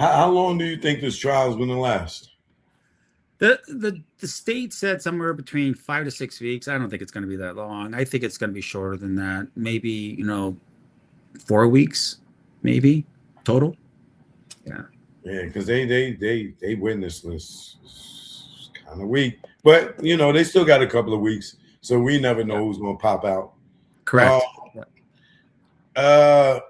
How long do you think this trial is going to last? The state said somewhere between 5 to 6 weeks. I don't think it's going to be that long. I think it's going to be shorter than that. Maybe, 4 weeks, maybe total. Yeah. Yeah, because they witness this kind of weak, but they still got a couple of weeks, so we never Yeah. know who's going to pop out. Uh, Correct. Yeah. uh,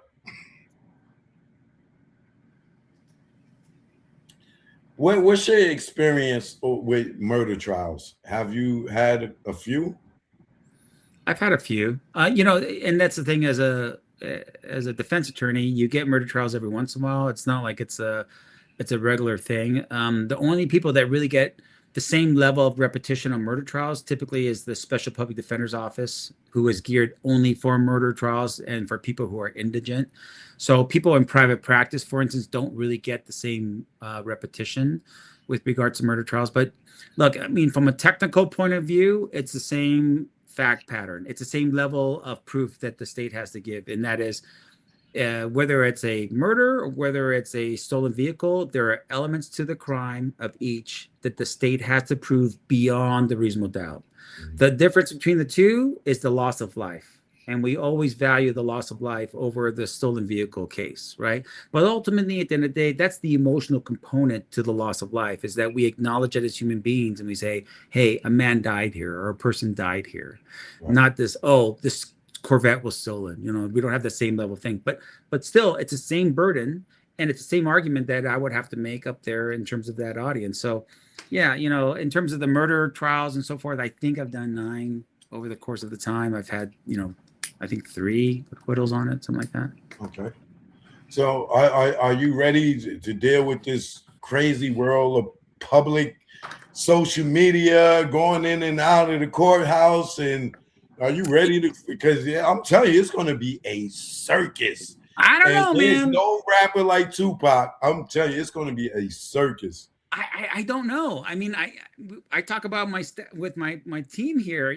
what's your experience with murder trials? Have you had a few? I've had a few. And that's the thing as a defense attorney, you get murder trials every once in a while. It's not like it's a regular thing. The only people that really get the same level of repetition on murder trials typically is the Special Public Defender's Office, who is geared only for murder trials and for people who are indigent. So people in private practice, for instance, don't really get the same repetition with regards to murder trials. But look, I mean, from a technical point of view, it's the same fact pattern. It's the same level of proof that the state has to give, and that is whether it's a murder or whether it's a stolen vehicle, there are elements to the crime of each that the state has to prove beyond the reasonable doubt. The difference between the two is the loss of life. And we always value the loss of life over the stolen vehicle case, right? But ultimately, at the end of the day, that's the emotional component to the loss of life is that we acknowledge it as human beings and we say, hey, a man died here or a person died here. Right. Not this, oh, this Corvette was stolen. We don't have the same level of thing, but still, it's the same burden, and it's the same argument that I would have to make up there in terms of that audience. So, yeah, in terms of the murder trials and so forth, I think I've done 9 over the course of the time. I've had, I think 3 acquittals on it, something like that. Okay. So, are you ready to deal with this crazy world of public social media going in and out of the courthouse? And are you ready to? Because I'm telling you, it's going to be a circus. I don't And know, there's man. no rapper like Tupac. I'm telling you, it's going to be a circus. I don't know. I mean, I talk about with my team here,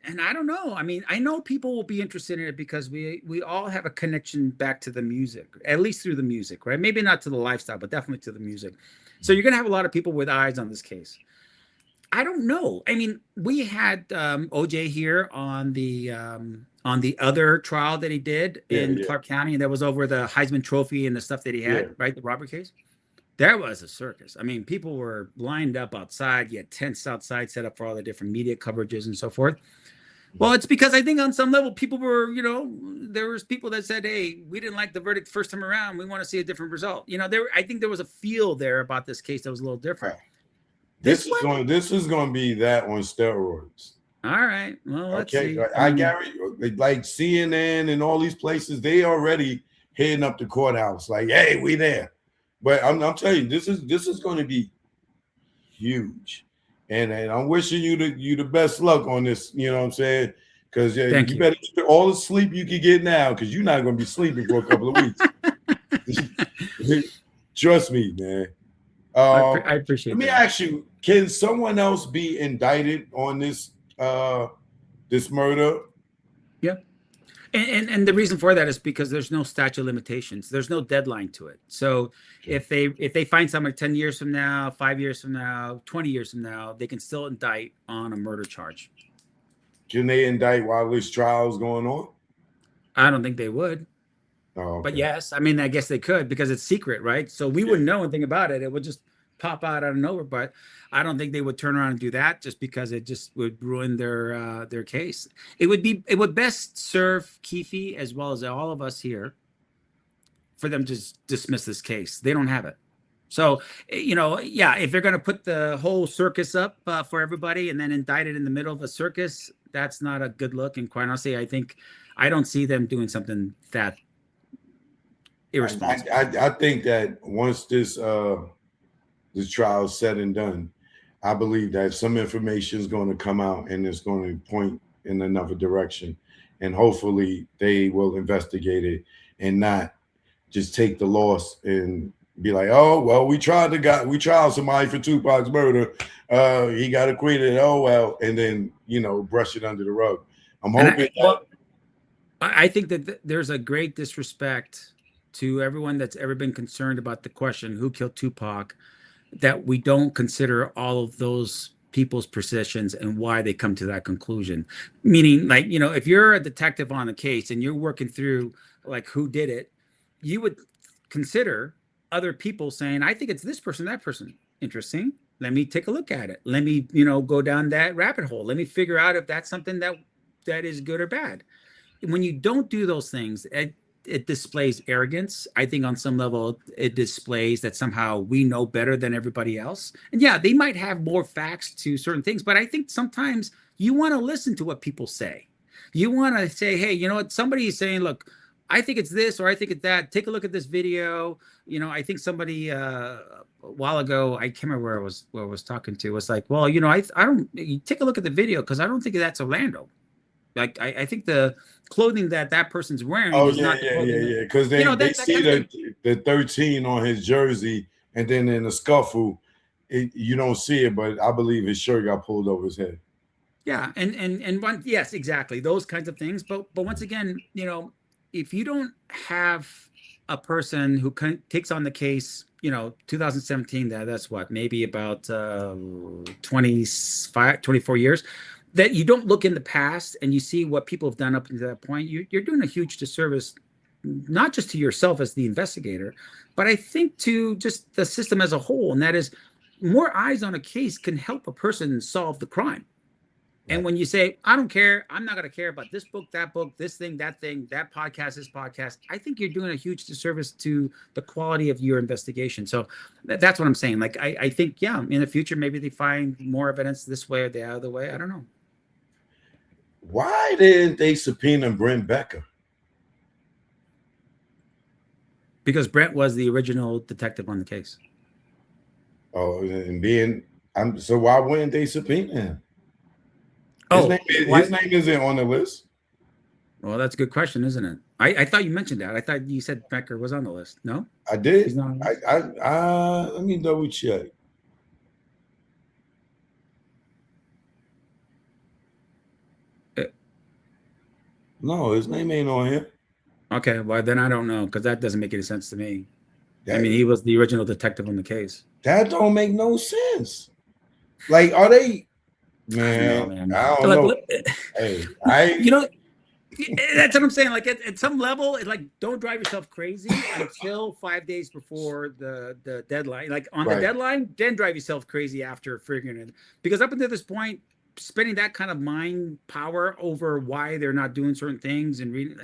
and I don't know. I mean, I know people will be interested in it because we all have a connection back to the music, at least through the music, right? Maybe not to the lifestyle, but definitely to the music. So you're gonna have a lot of people with eyes on this case. I don't know. I mean, we had OJ here on the other trial that he did Yeah, in yeah, Clark County, and that was over the Heisman Trophy and the stuff that he yeah. had, right? The robbery case. There was a circus. I mean, people were lined up outside. You had tents outside set up for all the different media coverages and so forth. Well, it's because I think on some level, people were, there was people that said, "Hey, we didn't like the verdict first time around. We want to see a different result." I think there was a feel there about this case that was a little different. This one, This is going to be that on steroids. all right. Well, let's Okay, see. I I mean, Gary, like CNN and all these places, they already heading up the courthouse. Like, hey, we there. But I'm telling you, this is going to be huge, and I'm wishing you the best luck on this. You know what I'm saying? Because thank you you. better get all the sleep you can get now, because you're not going to be sleeping for a couple of weeks. Trust me, man. I Let appreciate me that. ask you: can someone else be indicted on this murder? Yeah. And the reason for that is because there's no statute of limitations. There's no deadline to it. So Okay. if they find someone 10 years from now, 5 years from now, 20 years from now, they can still indict on a murder charge. Can they indict while this trial is going on? I don't think they would. Oh, But okay. yes, I mean, I guess they could because it's secret, right? So we Yeah. wouldn't know anything about it. It would just pop out of nowhere. But I don't think they would turn around and do that just because it just would ruin their case. It would best serve Keefe as well as all of us here for them to dismiss this case. They don't have it. So, yeah, if they're going to put the whole circus up for everybody and then indict it in the middle of a circus, that's not a good look. And quite honestly, I don't see them doing something that irresponsible. I think that once this trial is said and done, I believe that some information is going to come out and it's going to point in another direction, and hopefully they will investigate it and not just take the loss and be like, oh well, we tried somebody for Tupac's murder, he got acquitted. Oh well, and then brush it under the rug. I'm And hoping that. I think that there's a great disrespect to everyone that's ever been concerned about the question, who killed Tupac, that we don't consider all of those people's positions and why they come to that conclusion. Meaning, like, if you're a detective on a case and you're working through like who did it, you would consider other people saying, I think it's this person, that person. Interesting. Let me take a look at it. Let me, go down that rabbit hole. Let me figure out if that's something that is good or bad. When you don't do those things, it displays arrogance. I think on some level, it displays that somehow we know better than everybody else. And yeah, they might have more facts to certain things, but I think sometimes you want to listen to what people say. You want to say, hey, you know what? Somebody is saying, look, I think it's this or I think it's that. Take a look at this video. I think somebody a while ago, I can't remember where I was talking to, was like, well, I don't, you take a look at the video because I don't think that's Orlando. Like, I think the clothing that person's wearing is not the clothing. Yeah. Because they see the 13 on his jersey, and then in the scuffle, you don't see it, but I believe his shirt got pulled over his head. Yeah, and one, yes, exactly, those kinds of things. But once again, if you don't have a person who takes on the case, 2017, that's what, maybe about 25, 24 years, that you don't look in the past and you see what people have done up to that point, you're doing a huge disservice, not just to yourself as the investigator, but I think to just the system as a whole. And that is, more eyes on a case can help a person solve the crime. And when you say, I don't care, I'm not going to care about this book, this thing, that podcast, this podcast, I think you're doing a huge disservice to the quality of your investigation. So that's what I'm saying. Like, I think, yeah, in the future, maybe they find more evidence this way or the other way. I don't know. Why didn't they subpoena Brent Becker? Because Brent was the original detective on the case. Oh, and so why wouldn't they subpoena him? His name isn't on the list. Well, that's a good question, isn't it? I thought you mentioned that. I thought you said Becker was on the list. No, I did. He's not on the list? Let me double check. No, his name ain't on here. Okay, well then I don't know, because that doesn't make any sense to me. I mean, he was the original detective on the case. That don't make no sense. Like, are they? Man, I don't know. Hey, that's what I'm saying. Like, at some level, like, don't drive yourself crazy until 5 days before the deadline. Like, on the deadline, then drive yourself crazy after figuring it. Because up until this point, spending that kind of mind power over why they're not doing certain things and reading,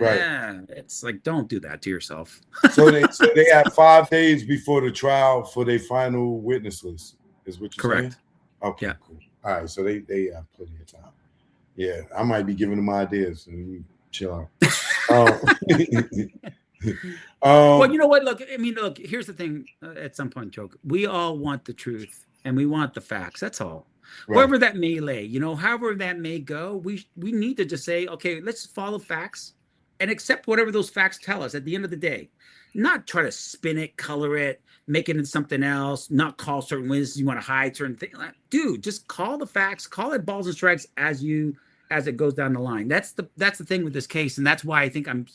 it's like, don't do that to yourself. so they have 5 days before the trial for their final witness list, is what you're saying? Okay, yeah. Cool. All right, so they have plenty of time. Yeah, I might be giving them ideas and chill out. Well, you know what? Look, here's the thing. At some point, joke, we all want the truth and we want the facts. That's all. Right. Wherever that may lay, however that may go, we need to just say, okay, let's follow facts and accept whatever those facts tell us at the end of the day. Not try to spin it, color it, make it into something else, not call certain witnesses you want to hide certain things. Dude, just call the facts, call it balls and strikes as it goes down the line. That's the thing with this case, and that's why I think I'm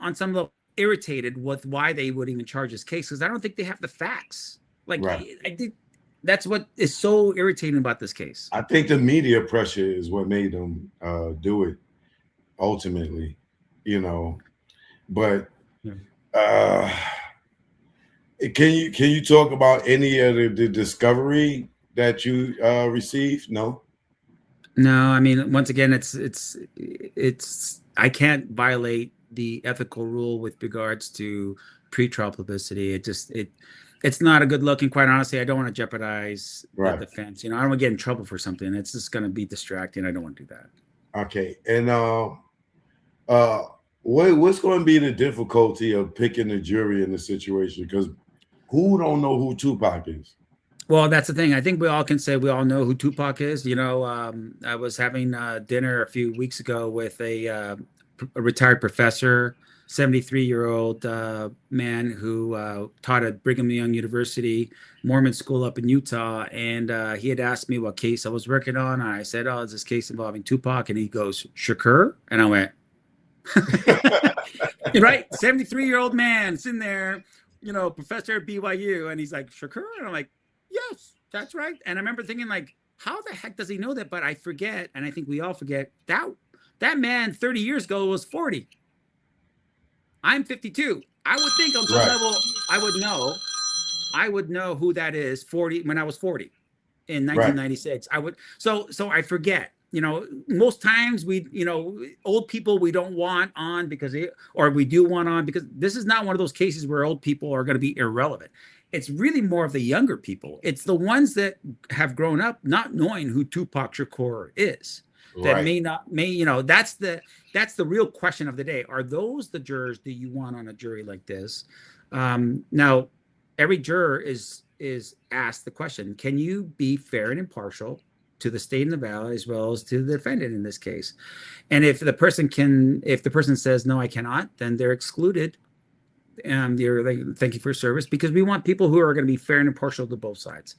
on some level irritated with why they would even charge this case, because I don't think they have the facts. Like, I think that's what is so irritating about this case. I think the media pressure is what made them do it ultimately, but can you talk about any of the discovery that you received? No, I mean, once again, it's I can't violate the ethical rule with regards to pretrial publicity. It's not a good look, and quite honestly, I don't want to jeopardize the defense. I don't want to get in trouble for something. It's just going to be distracting. I don't want to do that. Okay, and what's going to be the difficulty of picking the jury in this situation? Because who don't know who Tupac is? Well, that's the thing. I think we all can say we all know who Tupac is. I was having dinner a few weeks ago with a retired professor, 73-year-old man who taught at Brigham Young University, Mormon school up in Utah. And he had asked me what case I was working on. And I said, oh, it's this case involving Tupac. And he goes, Shakur? And I went, right? 73-year-old man sitting there, professor at BYU, and he's like, Shakur? And I'm like, yes, that's right. And I remember thinking, like, how the heck does he know that? But I forget, and I think we all forget, that man 30 years ago was 40. I'm 52. I would think on some Right. level I would know who that is 40 when I was 40 in Right. 1996. I would so I forget. Most times old people we don't want on or we do want on because this is not one of those cases where old people are going to be irrelevant. It's really more of the younger people. It's the ones that have grown up not knowing who Tupac Shakur is. That Right. that's the real question of the day. Are those the jurors that you want on a jury like this? Now, every juror is asked the question: can you be fair and impartial to the state of Nevada as well as to the defendant in this case? And if the person says no, I cannot, then they're excluded. They're like, thank you for your service, because we want people who are going to be fair and impartial to both sides.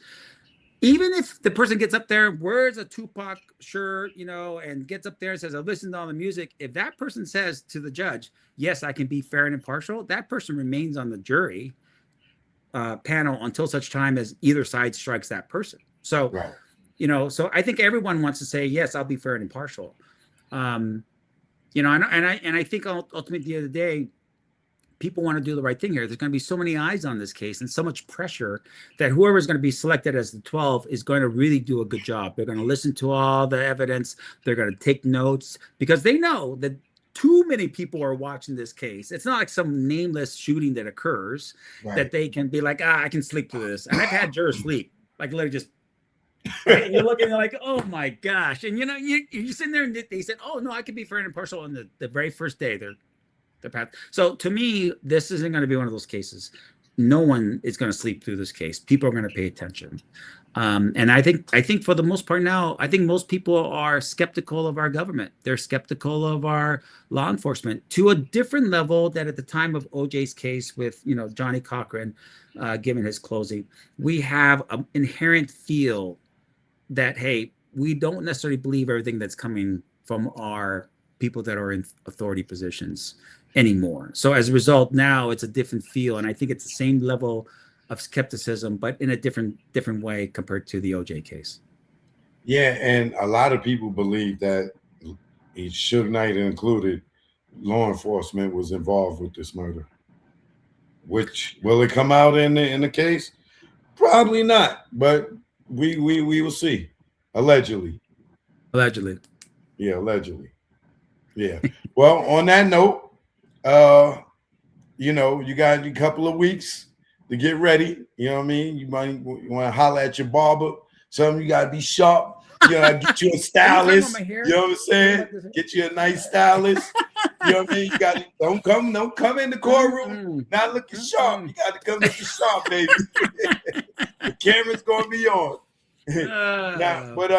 Even if the person gets up there, wears a Tupac shirt, and gets up there and says, I listened to all the music. If that person says to the judge, yes, I can be fair and impartial, that person remains on the jury panel until such time as either side strikes that person. So, Right. So I think everyone wants to say, yes, I'll be fair and impartial. And I think ultimately at the end of the day, people want to do the right thing here. There's going to be so many eyes on this case and so much pressure that whoever is going to be selected as the 12 is going to really do a good job. They're going to listen to all the evidence. They're going to take notes because they know that too many people are watching this case. It's not like some nameless shooting that occurs that they can be like, I can sleep through this. And I've had jurors sleep, like literally just, right? And you're looking like, oh my gosh. And you're sitting there and they said, oh no, I can be fair and impartial on the very first day. The path. So to me, this isn't going to be one of those cases. No one is going to sleep through this case. People are going to pay attention. And I think for the most part now, I think most people are skeptical of our government. They're skeptical of our law enforcement to a different level that at the time of OJ's case with, Johnny Cochran, given his closing, we have an inherent feel that, hey, we don't necessarily believe everything that's coming from our people that are in authority positions anymore. So as a result, now it's a different feel, and I think it's the same level of skepticism, but in a different way compared to the OJ case. Yeah, and a lot of people believe that Suge Knight included, law enforcement was involved with this murder. Which will it come out in the case? Probably not, but we will see. Allegedly. Yeah, allegedly. Yeah. Well, on that note, you got a couple of weeks to get ready. You know what I mean? You want to holler at your barber. You got to be sharp. You got to get you a stylist. You know what I'm saying? Get you a nice stylist. You know what I mean? You got to don't come in the courtroom not looking sharp. You got to come looking sharp, baby. The camera's gonna be on. Now, but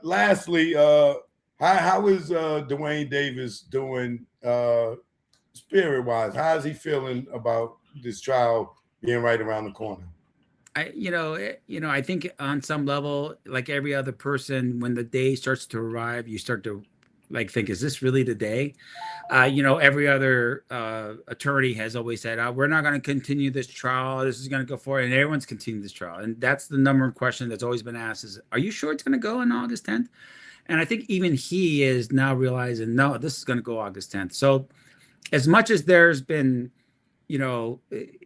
lastly, how is Dwayne Davis doing spirit-wise? How is he feeling about this trial being right around the corner? I think on some level, like every other person, when the day starts to arrive, you start to think, is this really the day? Every other attorney has always said, we're not going to continue this trial. This is going to go forward, and everyone's continued this trial. And that's the number one question that's always been asked is, are you sure it's going to go on August 10th? And I think even he is now realizing, no, this is going to go August 10th. So as much as there's been,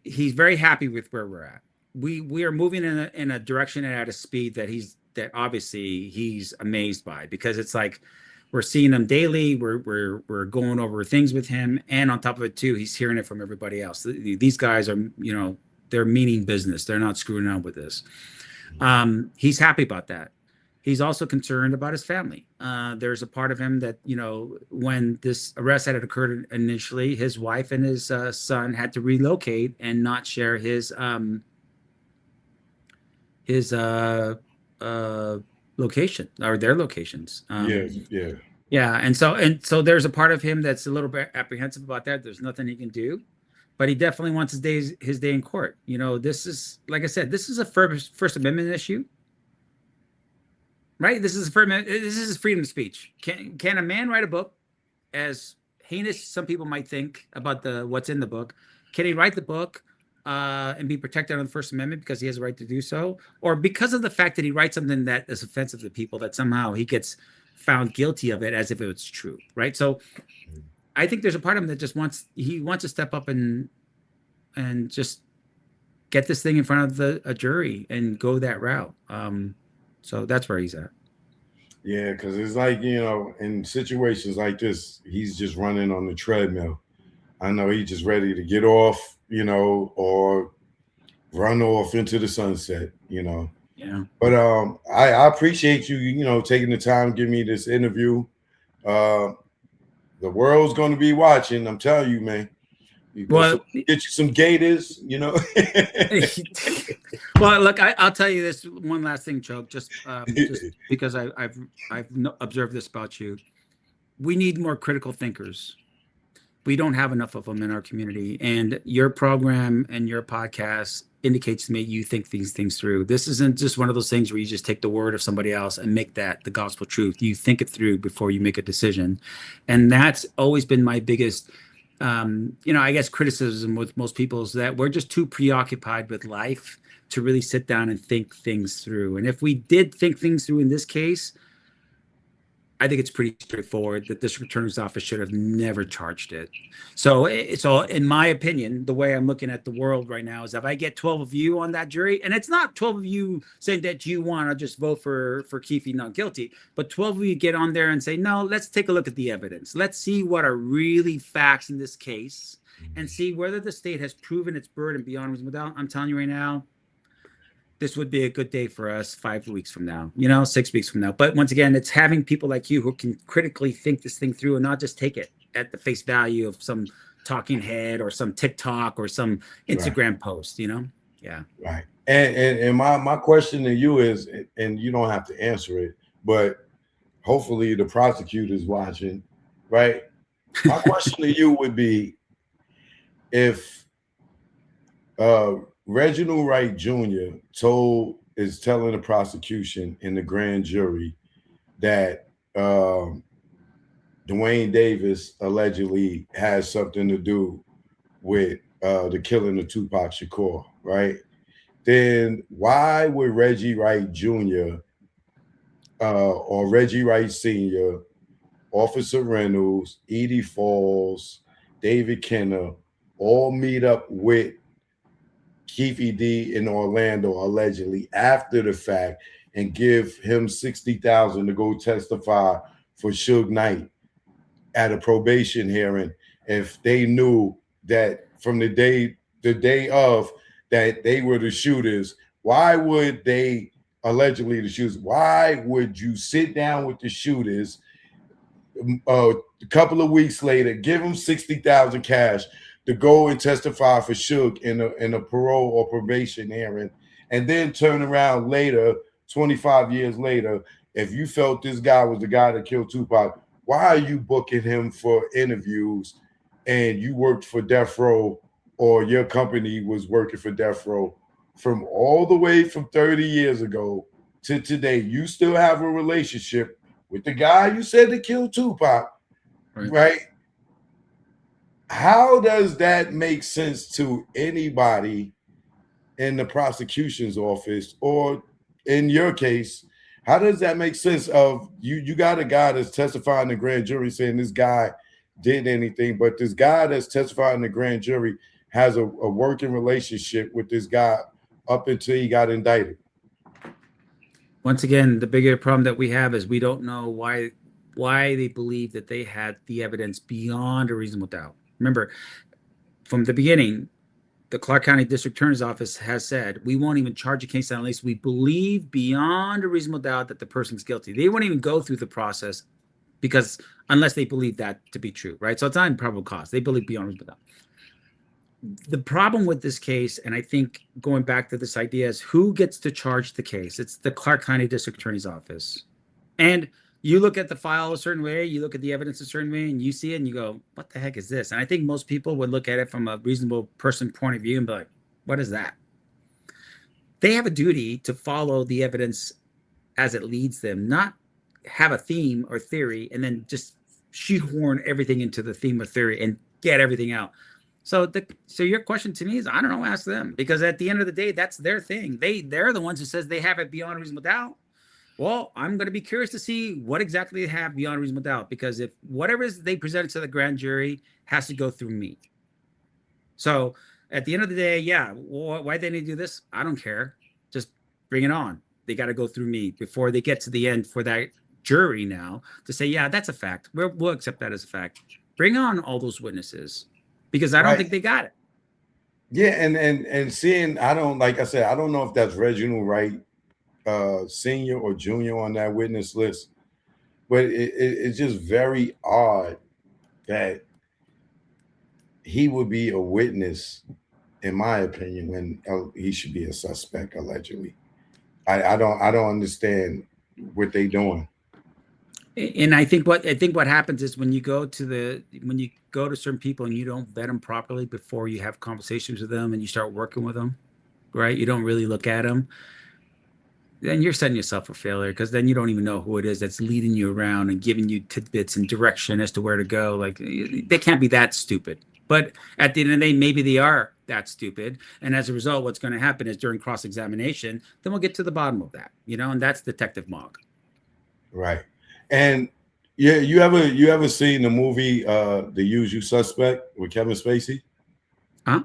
he's very happy with where we're at. We are moving in a direction and at a speed that obviously he's amazed by, because it's like we're seeing him daily. We're going over things with him, and on top of it too, he's hearing it from everybody else. These guys are, they're meaning business. They're not screwing around with this. He's happy about that. He's also concerned about his family. There's a part of him that, when this arrest had occurred initially, his wife and his son had to relocate and not share his location or their locations. Yeah. And so there's a part of him that's a little bit apprehensive about that. There's nothing he can do, but he definitely wants his day in court. This is, like I said, this is a First Amendment issue. Right. This is freedom of speech. Can a man write a book as heinous some people might think about what's in the book, can he write the book and be protected under the First Amendment because he has a right to do so, or because of the fact that he writes something that is offensive to people, that somehow he gets found guilty of it as if it was true, right? So I think there's a part of him that just wants to step up and just get this thing in front of a jury and go that route. So that's where he's at. Yeah, because it's like, in situations like this, he's just running on the treadmill. I know he's just ready to get off, or run off into the sunset, Yeah. But I appreciate you, taking the time, giving me this interview. The world's going to be watching. I'm telling you, man. Get you some gators, Well, look, I'll tell you this one last thing, Choke, just because I've observed this about you. We need more critical thinkers. We don't have enough of them in our community, and your program and your podcast indicates to me you think these things through. This isn't just one of those things where you just take the word of somebody else and make that the gospel truth. You think it through before you make a decision, and that's always been my biggest I guess criticism with most people is that we're just too preoccupied with life to really sit down and think things through. And if we did think things through in this case, I think it's pretty straightforward that this Attorney's Office should have never charged it. So in my opinion, the way I'm looking at the world right now is if I get 12 of you on that jury, and it's not 12 of you saying that you want to just vote for Keefe not guilty, but 12 of you get on there and say, no, let's take a look at the evidence. Let's see what are really facts in this case and see whether the state has proven its burden beyond reasonable doubt. I'm telling you right now, this would be a good day for us 5 weeks from now, 6 weeks from now. But once again, it's having people like you who can critically think this thing through and not just take it at the face value of some talking head or some TikTok or some Instagram post, Yeah. Right. And my question to you is, and you don't have to answer it, but hopefully the prosecutor's watching, right? My question to you would be, if Reginald Wright Jr. is telling the prosecution in the grand jury that Dwayne Davis allegedly has something to do with the killing of Tupac Shakur, right? Then why would Reggie Wright Jr. Or Reggie Wright Sr., Officer Reynolds, Edie Falls, David Kenner all meet up with Keefe D in Orlando allegedly after the fact and give him $60,000 to go testify for Suge Knight at a probation hearing if they knew that from the day of that they were the shooters? Why would they allegedly the shooters? Why would you sit down with the shooters a couple of weeks later, give them $60,000 cash to go and testify for Suge in a parole or probation hearing, and then turn around later, 25 years later, if you felt this guy was the guy that killed Tupac, why are you booking him for interviews and you worked for Death Row or your company was working for Death Row from all the way from 30 years ago to today? You still have a relationship with the guy you said that killed Tupac, right? How does that make sense to anybody in the prosecution's office, or in your case, how does that make sense of you got a guy that's testifying in the grand jury saying this guy did anything, but this guy that's testifying in the grand jury has a working relationship with this guy up until he got indicted? Once again, the bigger problem that we have is we don't know why they believe that they had the evidence beyond a reasonable doubt. Remember, from the beginning, the Clark County District Attorney's Office has said, we won't even charge a case unless we believe beyond a reasonable doubt that the person's guilty. They won't even go through the process because unless they believe that to be true, right? So it's not in probable cause. They believe beyond reasonable doubt. The problem with this case, and I think going back to this idea, is who gets to charge the case? It's the Clark County District Attorney's Office. And you look at the file a certain way, you look at the evidence a certain way, and you see it and you go, what the heck is this? And I think most people would look at it from a reasonable person point of view and be like, what is that? They have a duty to follow the evidence as it leads them, not have a theme or theory and then just shoehorn everything into the theme of theory and get everything out. So your question to me is, I don't know, ask them, because at the end of the day, that's their thing. They're the ones who says they have it beyond reasonable doubt. Well, I'm going to be curious to see what exactly they have beyond reasonable doubt, because if whatever is they presented to the grand jury has to go through me. So at the end of the day, yeah, why they need to do this, I don't care. Just bring it on. They got to go through me before they get to the end for that jury now to say, yeah, that's a fact. We'll accept that as a fact. Bring on all those witnesses, because I don't think they got it. Yeah, and seeing, I don't, like I said, I don't know if that's Reginald Wright, senior or junior on that witness list, but it's just very odd that he would be a witness, in my opinion, when he should be a suspect allegedly. I don't understand what they doing. And I think what happens is when you go to certain people and you don't vet them properly before you have conversations with them and you start working with them, right? You don't really look at them. Then you're setting yourself for failure, because then you don't even know who it is that's leading you around and giving you tidbits and direction as to where to go. Like, they can't be that stupid. But at the end of the day, maybe they are that stupid. And as a result, what's going to happen is during cross-examination, then we'll get to the bottom of that, and that's Detective Mogg. Right. And yeah, you ever seen the movie The Usual Suspect with Kevin Spacey? Huh?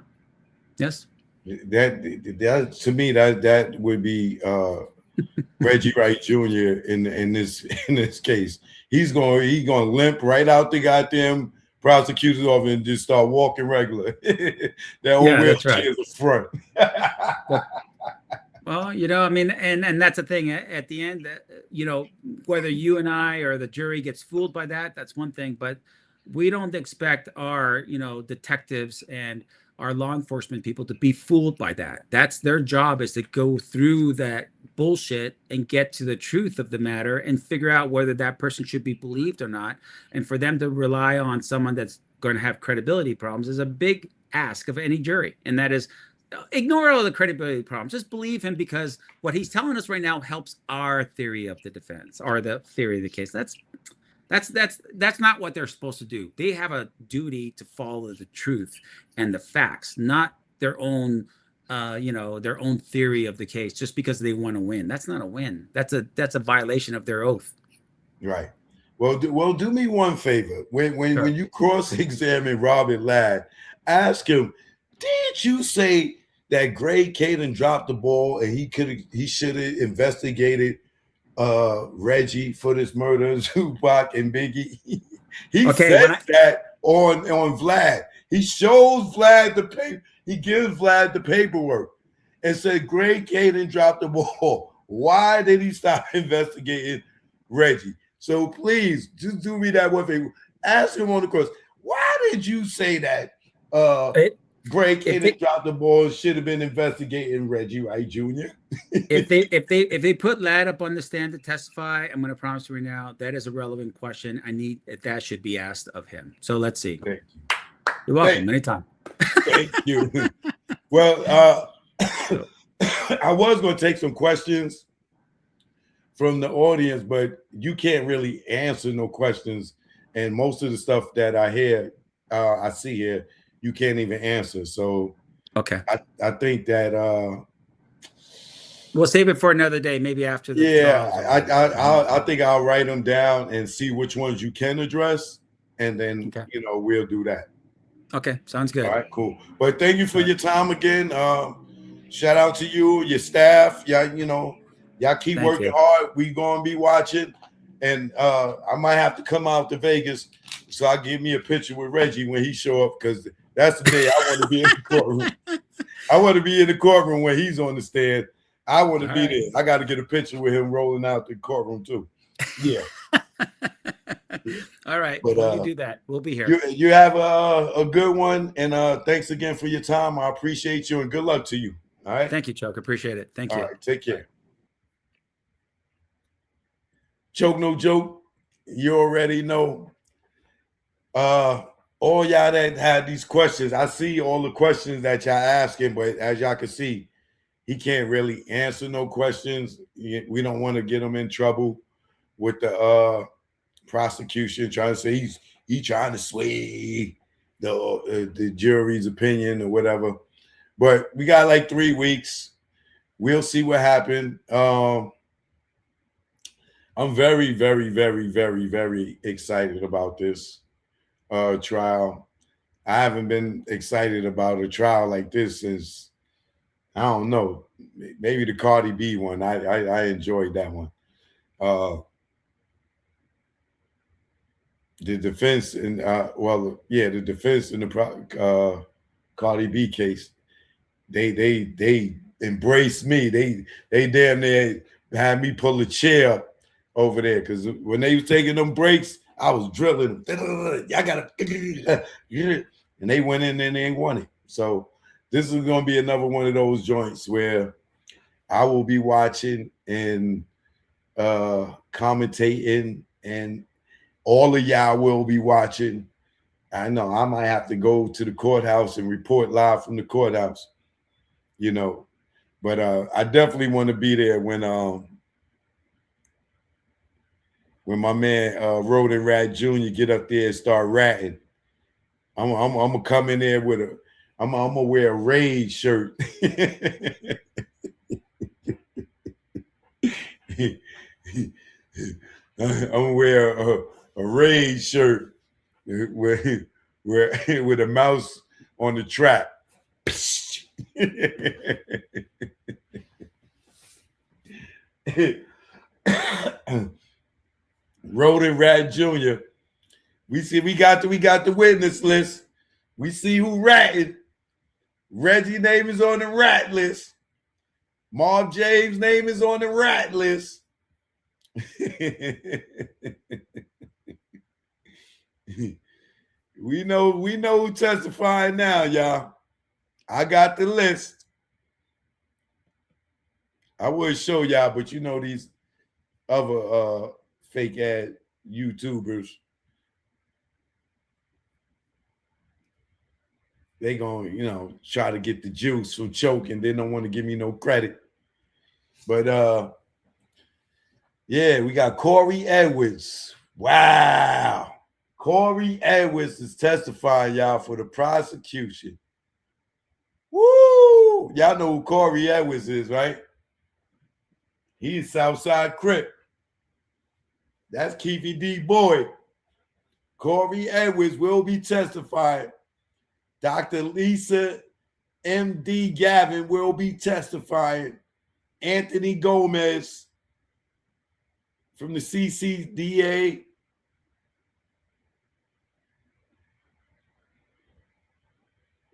Yes. That to me, that would be Reggie Wright Jr. in this case. He's gonna limp right out the goddamn prosecutor's office and just start walking regular. That old wheelchair is the front. Well, I mean, and that's the thing. At the end, whether you and I or the jury gets fooled by that, that's one thing. But we don't expect our, detectives and our law enforcement people to be fooled by that. That's their job, is to go through that bullshit and get to the truth of the matter and figure out whether that person should be believed or not. And for them to rely on someone that's going to have credibility problems is a big ask of any jury. And that is, ignore all the credibility problems. Just believe him, because what he's telling us right now helps our theory of the defense, or the theory of the case. That's not what they're supposed to do. They have a duty to follow the truth and the facts, not their own, their own theory of the case, just because they want to win. That's not a win. That's a violation of their oath. Right. Well, do me one favor. When you cross-examine Robert Ladd, ask him, did you say that Greg Kading dropped the ball and he should have investigated Reggie for this murder of Tupac and Biggie? He said that on Vlad. He shows Vlad the paper. He gives Vlad the paperwork and said Greg Kading dropped the ball. Why did he stop investigating Reggie? So please, just do me that one favor. Ask him on the course, why did you say that Greg Kading dropped the ball, should have been investigating Reggie Wright Jr.? if they put Ladd up on the stand to testify, I'm going to promise you right now, that is a relevant question. That should be asked of him. So let's see. Thank you. You're welcome. Anytime. Thank you. Well, I was going to take some questions from the audience, but you can't really answer no questions. And most of the stuff that I see here, you can't even answer. So okay, I think that we'll save it for another day, maybe after the I think I'll write them down and see which ones you can address, and then we'll do that. Okay, sounds good. All right, cool. But thank you for your time again. Shout out to you, your staff. Y'all keep working hard. We gonna be watching, and I might have to come out to Vegas, so I'll give me a picture with Reggie when he show up, because that's the day I want to be in the courtroom. I want to be in the courtroom when he's on the stand. I want to be there. I got to get a picture with him rolling out the courtroom too. Yeah. All right. But you do that. We'll be here. You have a good one, and thanks again for your time. I appreciate you, and good luck to you. All right. Thank you, Chuck. Appreciate it. Thank you. All right. Take care. Choke no joke. You already know. All y'all that had these questions, I see all the questions that y'all asking, but as y'all can see, he can't really answer no questions. We don't want to get him in trouble with the prosecution trying to say he trying to sway the jury's opinion or whatever. But we got like 3 weeks. We'll see what happened. I'm very, very, very, very, very excited about this trial. I haven't been excited about a trial like this since, I don't know, maybe the Cardi B one. I enjoyed that one. The defense and the defense in the Cardi B case, they embraced me. They damn near had me pull a chair up over there because when they was taking them breaks, I was drilling them. Y'all gotta, and they went in and they won it. So this is gonna be another one of those joints where I will be watching and commentating, and all of y'all will be watching. I know I might have to go to the courthouse and report live from the courthouse, but I definitely want to be there when my man Roden Rat Jr. get up there and start ratting. I'm gonna come in there with I'm gonna wear a Raid shirt. I'm gonna wear a Raid shirt with a mouse on the trap. Roden Rat Jr. We got the witness list. We see who ratted. Reggie name is on the rat list. Marv James name is on the rat list. we know who testifying now, y'all. I got the list. I would show y'all, but these other fake ad YouTubers, they gonna try to get the juice from choking. They don't want to give me no credit. But yeah, we got Corey Edwards. Wow. Corey Edwards is testifying, y'all, for the prosecution. Woo! Y'all know who Corey Edwards is, right? He's Southside Crip. That's Keefy D. Boyd. Corey Edwards will be testifying. Dr. Lisa M.D. Gavin will be testifying. Anthony Gomez from the CCDA.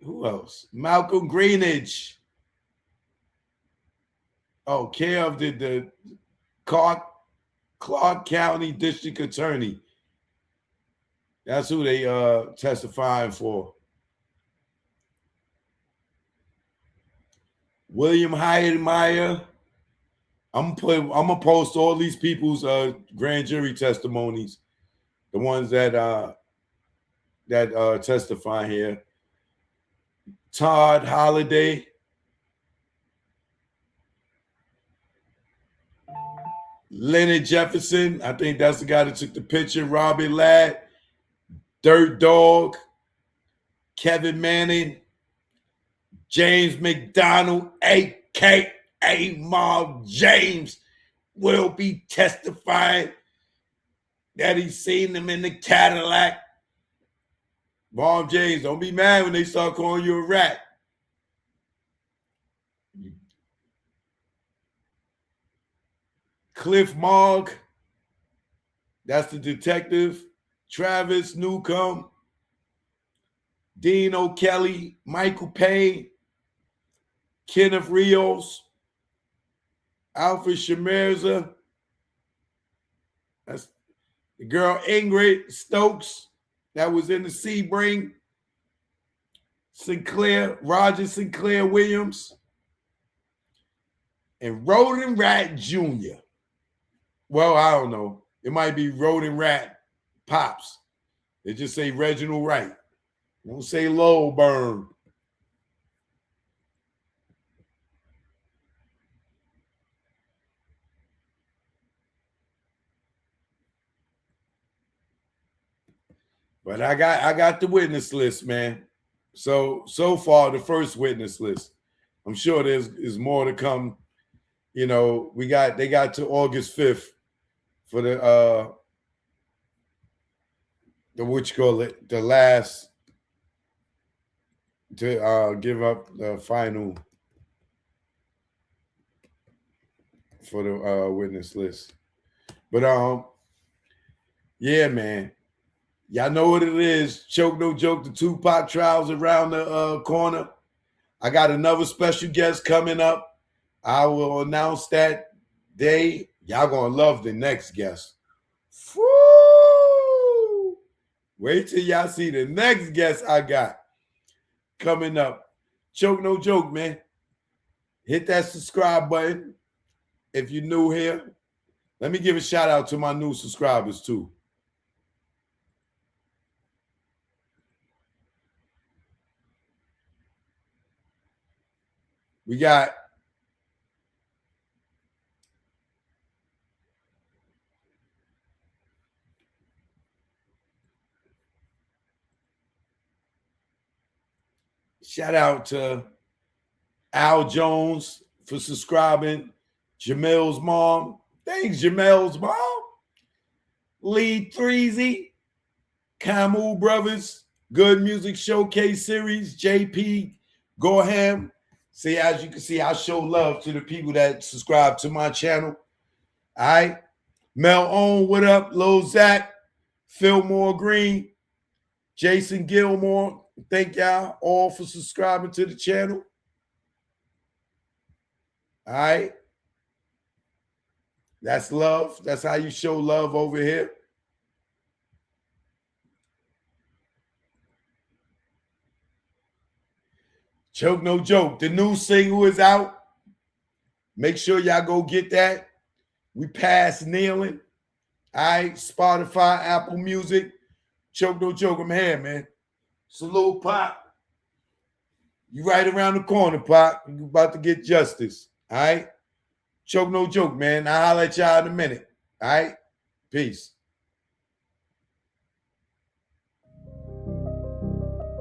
Who else? Malcolm Greenidge. Oh, care of the Clark County District Attorney. That's who they testifying for. William Heidemeyer. I'm gonna post all these people's grand jury testimonies, the ones that testify here. Todd Holliday. Leonard Jefferson. I think that's the guy that took the picture. Robbie Ladd. Dirt Dog. Kevin Manning. James McDonald, a.k.a. Marv James, will be testifying that he's seen them in the Cadillac. Marv James, don't be mad when they start calling you a rat. Cliff Mogg, that's the detective. Travis Newcomb, Dean O'Kelly, Michael Payne, Kenneth Rios, Alfred Shemerza. That's the girl Ingrid Stokes that was in the Sebring. Roger Sinclair Williams, and Roden Rat Jr. Well, I don't know. It might be Roden Rat Pops. They just say Reginald Wright. Don't say Lowell Burn. But I got the witness list, man. So far the first witness list. I'm sure there's more to come. You know, they got to August 5th for the what you call it, the last to give up the final for the witness list. But yeah, man. Y'all know what it is. Choke No Joke, the Tupac trials around the corner. I got another special guest coming up. I will announce that day. Y'all gonna love the next guest. Woo! Wait till y'all see the next guest I got coming up. Choke No Joke, man. Hit that subscribe button if you're new here. Let me give a shout out to my new subscribers too. We got shout out to Al Jones for subscribing. Jamel's mom. Thanks, Jamel's mom. Lee Threezy. Camu Brothers. Good Music Showcase Series. JP Gorham. See, as you can see, I show love to the people that subscribe to my channel. All right. Mel Owen, what up? Lil Zach. Fillmore Green. Jason Gilmore. Thank y'all all for subscribing to the channel. All right. That's love. That's how you show love over here. Choke No Joke. The new single is out. Make sure y'all go get that. We past kneeling. All right. Spotify, Apple Music. Choke No Joke. I'm here, man. Salute, Pop. You right around the corner, Pop. You about to get justice. All right. Choke No Joke, man. I'll holler at y'all in a minute. All right. Peace.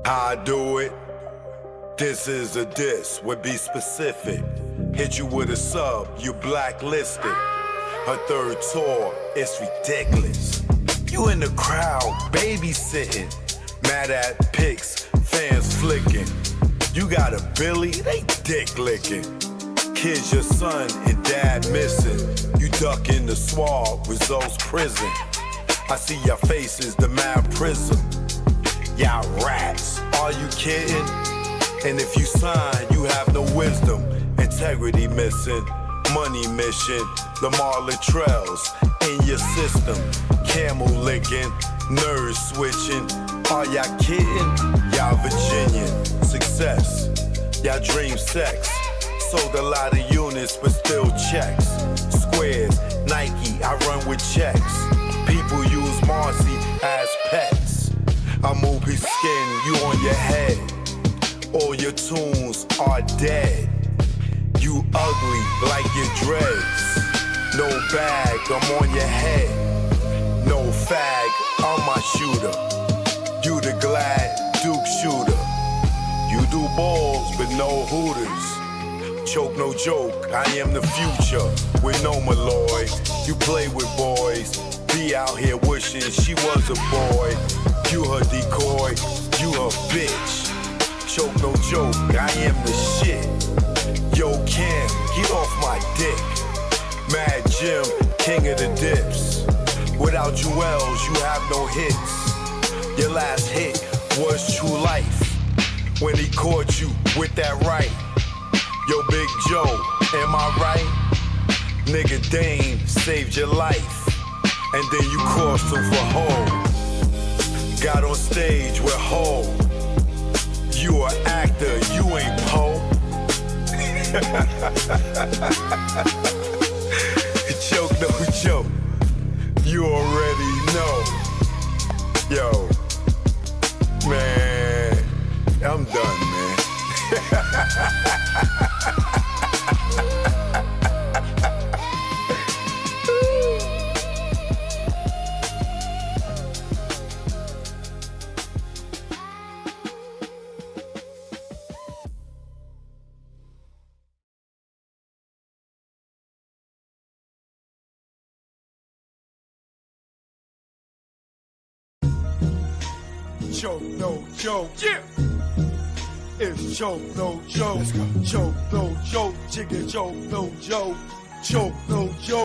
I do it. This is a diss, would be specific. Hit you with a sub, you blacklisted. Her third tour, it's ridiculous. You in the crowd, babysitting. Mad at pics, fans flicking. You got a Billy, they dick licking. Kids, your son and dad missing. You duck in the swab, results prison. I see your faces, the mad prism. Y'all rats, are you kidding? And if you sign, you have no wisdom. Integrity missing, money mission. Lamar Latrells in your system. Camel licking, nerves switching. Are y'all kidding? Y'all Virginian. Success, y'all dream sex. Sold a lot of units, but still checks. Squares, Nike, I run with checks. People use Marcy as pets. I move his skin, you on your head. All your tunes are dead. You ugly like your dreads. No bag, I'm on your head. No fag, I'm my shooter. You the glad Duke shooter. You do balls, but no hooters. Choke No Joke, I am the future with no Malloy. You play with boys, be out here wishing she was a boy. You her decoy, you her bitch. Choke No Joke, I am the shit. Yo, Cam, get off my dick. Mad Jim, king of the dips. Without Jewels, you have no hits. Your last hit was True Life. When he caught you with that right. Yo, Big Joe, am I right? Nigga Dane saved your life. And then you crossed him for home. Got on stage with Ho. You an actor, you ain't Poe. Choke No Joke. You already know. Yo, man, I'm done, man. choke, no joke. Yeah. It's choke, no joke. Let's go. Choke, no joke. Chicken choke, no joke. Choke, no joke.